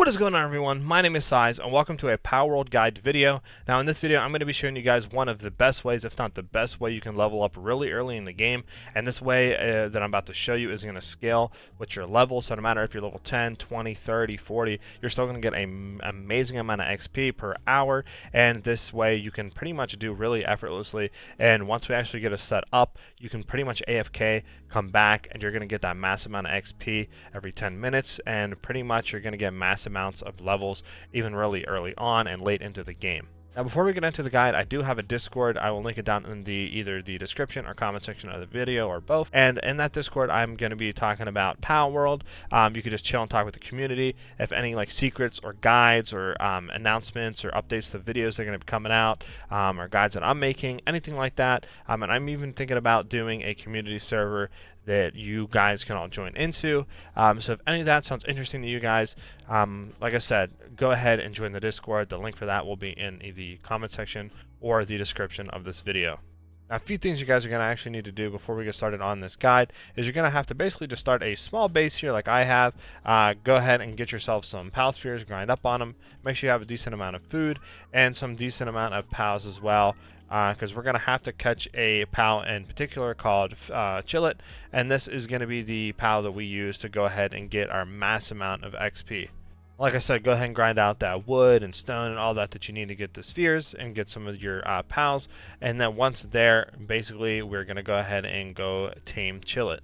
What is going on, everyone? My name is Size and welcome to a Palworld guide video. Now in this video I'm going to be showing you guys one of the best ways, if not the best way, you can level up really early in the game. And this way that I'm about to show you is going to scale with your level, so no matter if you're level 10, 20, 30, 40, you're still going to get an amazing amount of XP per hour. And this way you can pretty much do really effortlessly, and once we actually get it set up, you can pretty much AFK, come back, and you're going to get that massive amount of XP every 10 minutes, and pretty much you're going to get massive amounts of levels even really early on and late into the game. Now before we get into the guide, I do have a Discord. I will link it down in either the description or comment section of the video, or both. And in that Discord I'm going to be talking about Palworld. You can just chill and talk with the community. If any secrets or guides or announcements or updates to videos that are going to be coming out, or guides that I'm making, anything like that. And I'm even thinking about doing a community server that you guys can all join into. So if any of that sounds interesting to you guys, like I said, go ahead and join the Discord. The link for that will be in the comment section or the description of this video. Now, a few things you guys are going to actually need to do before we get started on this guide is you're going to have to basically just start a small base here like I have. Go ahead and get yourself some pal spheres, grind up on them, make sure you have a decent amount of food and some decent amount of pals as well, because we're going to have to catch a pal in particular called Chillet, and this is going to be the pal that we use to go ahead and get our mass amount of XP. Like I said, go ahead and grind out that wood and stone and all that you need to get the spheres and get some of your pals. And then once there, basically, we're going to go ahead and go tame Chillet.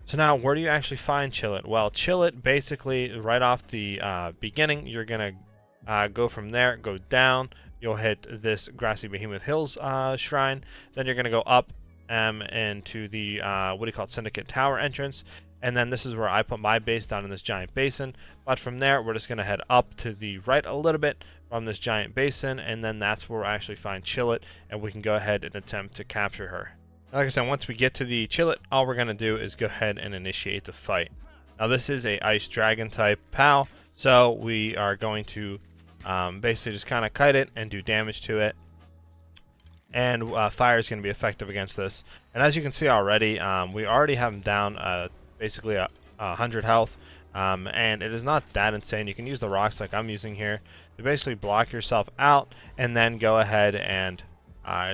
So now, where do you actually find Chillet? Well, Chillet, basically, right off the beginning, you're going to go from there, go down. You'll hit this Grassy Behemoth Hills shrine. Then you're going to go up into the, Syndicate Tower entrance. And then this is where I put my base, down in this giant basin. But from there, we're just going to head up to the right a little bit from this giant basin, and then that's where we'll actually find Chillet, and we can go ahead and attempt to capture her. Like I said, once we get to the Chillet, all we're going to do is go ahead and initiate the fight. Now this is a Ice Dragon type pal, so we are going to basically just kind of kite it and do damage to it. And fire is going to be effective against this. And as you can see already, we already have him down basically 100 health, and it is not that insane. You can use the rocks like I'm using here to basically block yourself out, and then go ahead and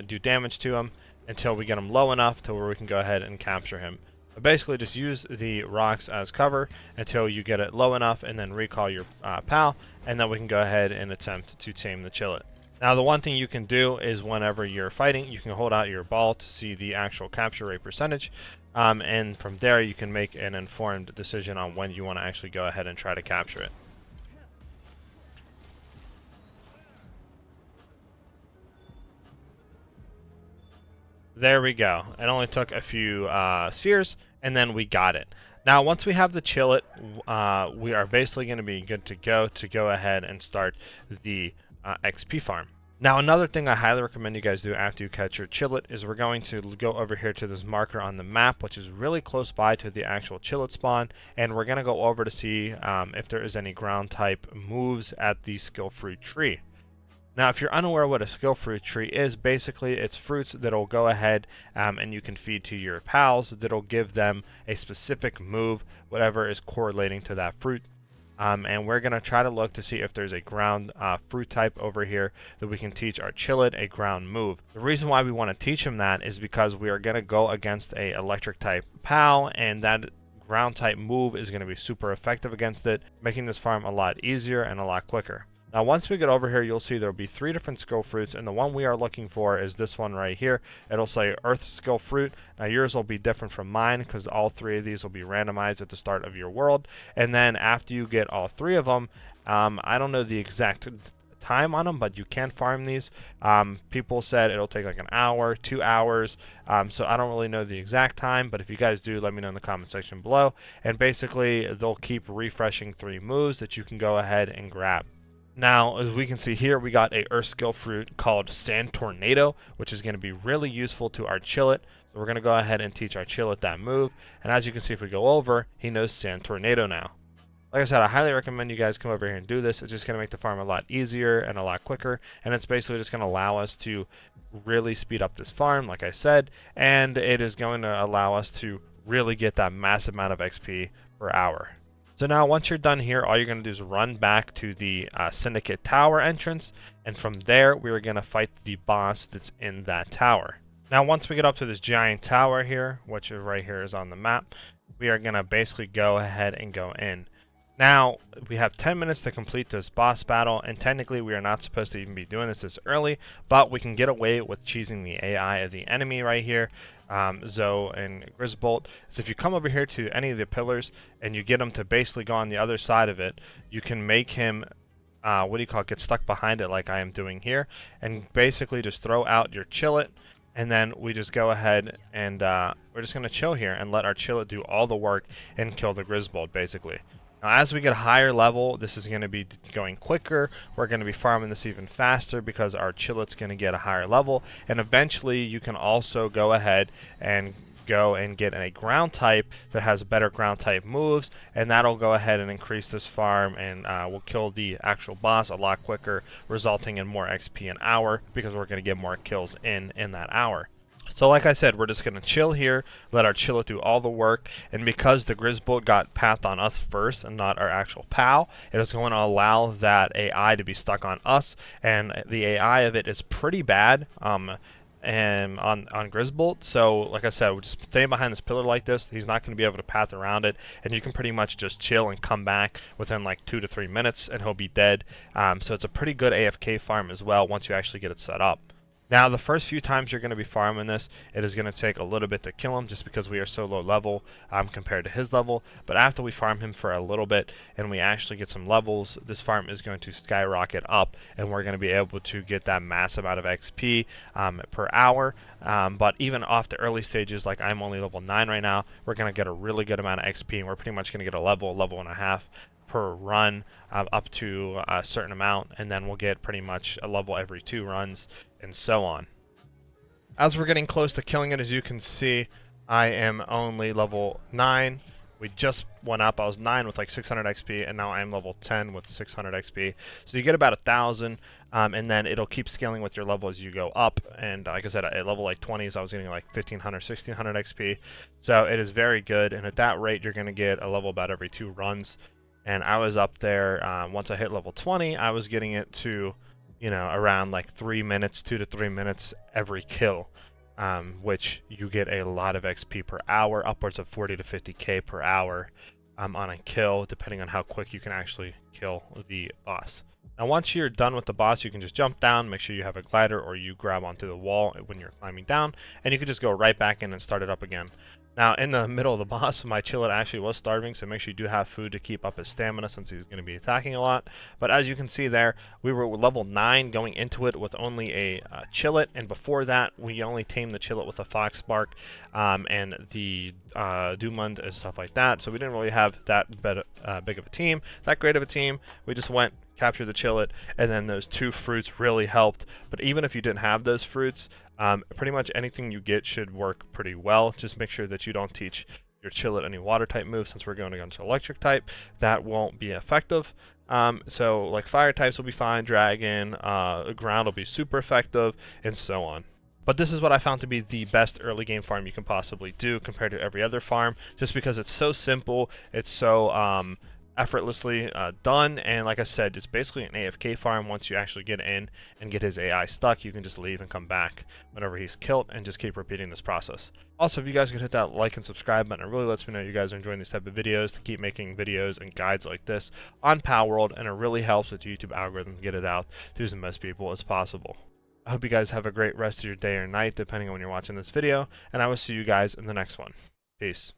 do damage to him until we get him low enough to where we can go ahead and capture him. But basically just use the rocks as cover until you get it low enough, and then recall your pal, and then we can go ahead and attempt to tame the Chillet. Now the one thing you can do is whenever you're fighting, you can hold out your ball to see the actual capture rate percentage. And from there you can make an informed decision on when you want to actually go ahead and try to capture it. There we go. It only took a few spheres, and then we got it. Now once we have the Chillet, we are basically going to be good to go ahead and start the XP farm. Now another thing I highly recommend you guys do after you catch your Chillet is we're going to go over here to this marker on the map, which is really close by to the actual Chillet spawn, and we're going to go over to see if there is any ground type moves at the skill fruit tree. Now if you're unaware what a skill fruit tree is, basically it's fruits that'll go ahead and you can feed to your pals that'll give them a specific move, whatever is correlating to that fruit. And we're going to try to look to see if there's a ground fruit type over here that we can teach our Chillet a ground move. The reason why we want to teach him that is because we are going to go against a electric type pal, and that ground type move is going to be super effective against it, making this farm a lot easier and a lot quicker. Now once we get over here, you'll see there will be 3 different skill fruits, and the one we are looking for is this one right here. It'll say Earth Skill Fruit. Now yours will be different from mine because all 3 of these will be randomized at the start of your world, and then after you get all 3 of them, I don't know the exact time on them, but you can farm these. People said it'll take like an hour, 2 hours, so I don't really know the exact time, but if you guys do, let me know in the comment section below. And basically they'll keep refreshing 3 moves that you can go ahead and grab. Now, as we can see here, we got a Earth Skill Fruit called Sand Tornado, which is going to be really useful to our Chillet. So we're going to go ahead and teach our Chillet that move. And as you can see, if we go over, he knows Sand Tornado now. Like I said, I highly recommend you guys come over here and do this. It's just going to make the farm a lot easier and a lot quicker. And it's basically just going to allow us to really speed up this farm, like I said. And it is going to allow us to really get that massive amount of XP per hour. So now once you're done here, all you're going to do is run back to the Syndicate Tower entrance, and from there we're going to fight the boss that's in that tower. Now once we get up to this giant tower here, which is right here is on the map, we are going to basically go ahead and go in. Now, we have 10 minutes to complete this boss battle, and technically we are not supposed to even be doing this early, but we can get away with cheesing the AI of the enemy right here, Zoe and Grisbolt. So if you come over here to any of the pillars, and you get him to basically go on the other side of it, you can make him, get stuck behind it like I am doing here, and basically just throw out your Chillet, and then we just go ahead and we're just going to chill here and let our Chillet do all the work and kill the Grisbolt, basically. Now, as we get a higher level, this is going to be going quicker. We're going to be farming this even faster because our Chillet's going to get a higher level. And eventually, you can also go ahead and go and get a ground type that has better ground type moves. And that'll go ahead and increase this farm and will kill the actual boss a lot quicker, resulting in more XP an hour because we're going to get more kills in that hour. So like I said, we're just going to chill here, let our Chillet do all the work, and because the Grisbolt got pathed on us first and not our actual POW, it is going to allow that AI to be stuck on us, and the AI of it is pretty bad and on Grisbolt. So like I said, we're just staying behind this pillar like this. He's not going to be able to path around it, and you can pretty much just chill and come back within like 2 to 3 minutes, and he'll be dead. So it's a pretty good AFK farm as well once you actually get it set up. Now, the first few times you're going to be farming this, it is going to take a little bit to kill him just because we are so low level compared to his level. But after we farm him for a little bit and we actually get some levels, this farm is going to skyrocket up and we're going to be able to get that massive amount of XP per hour. But even off the early stages, like I'm only level 9 right now, we're going to get a really good amount of XP, and we're pretty much going to get a level and a half per run up to a certain amount, and then we'll get pretty much a level every 2 runs and so on. As we're getting close to killing it, as you can see, I am only level 9. We just went up. I was 9 with like 600 XP, and now I'm level 10 with 600 XP. So you get about 1,000, and then it'll keep scaling with your level as you go up. And like I said, at level like 20s, I was getting like 1,500, 1,600 XP. So it is very good, and at that rate, you're going to get a level about every 2 runs. And I was up there, once I hit level 20, I was getting it to, you know, around like 3 minutes, 2 to 3 minutes every kill, which you get a lot of XP per hour, upwards of 40 to 50k per hour on a kill, depending on how quick you can actually kill the boss. Now, once you're done with the boss, you can just jump down, make sure you have a glider, or you grab onto the wall when you're climbing down, and you can just go right back in and start it up again. Now, in the middle of the boss, my Chillet actually was starving, so make sure you do have food to keep up his stamina since he's going to be attacking a lot. But as you can see there, we were level 9 going into it with only a Chillet, and before that, we only tamed the Chillet with a Foxbark and the Dumund and stuff like that. So we didn't really have that big of a team, that great of a team. We just went, captured the Chillet, and then those 2 fruits really helped. But even if you didn't have those fruits, pretty much anything you get should work pretty well. Just make sure that you don't teach your Chillet any water type moves, since we're going against electric type. That won't be effective. So like fire types will be fine, dragon, ground will be super effective, and so on. But this is what I found to be the best early game farm you can possibly do compared to every other farm, just because it's so simple, it's so effortlessly done, and like I said, it's basically an AFK farm. Once you actually get in and get his AI stuck, you can just leave and come back whenever he's killed and just keep repeating this process. Also, if you guys could hit that like and subscribe button, it really lets me know you guys are enjoying these type of videos, to keep making videos and guides like this on Palworld, and it really helps with the YouTube algorithm to get it out to as most people as possible. I hope you guys have a great rest of your day or night, depending on when you're watching this video, and I will see you guys in the next one. Peace.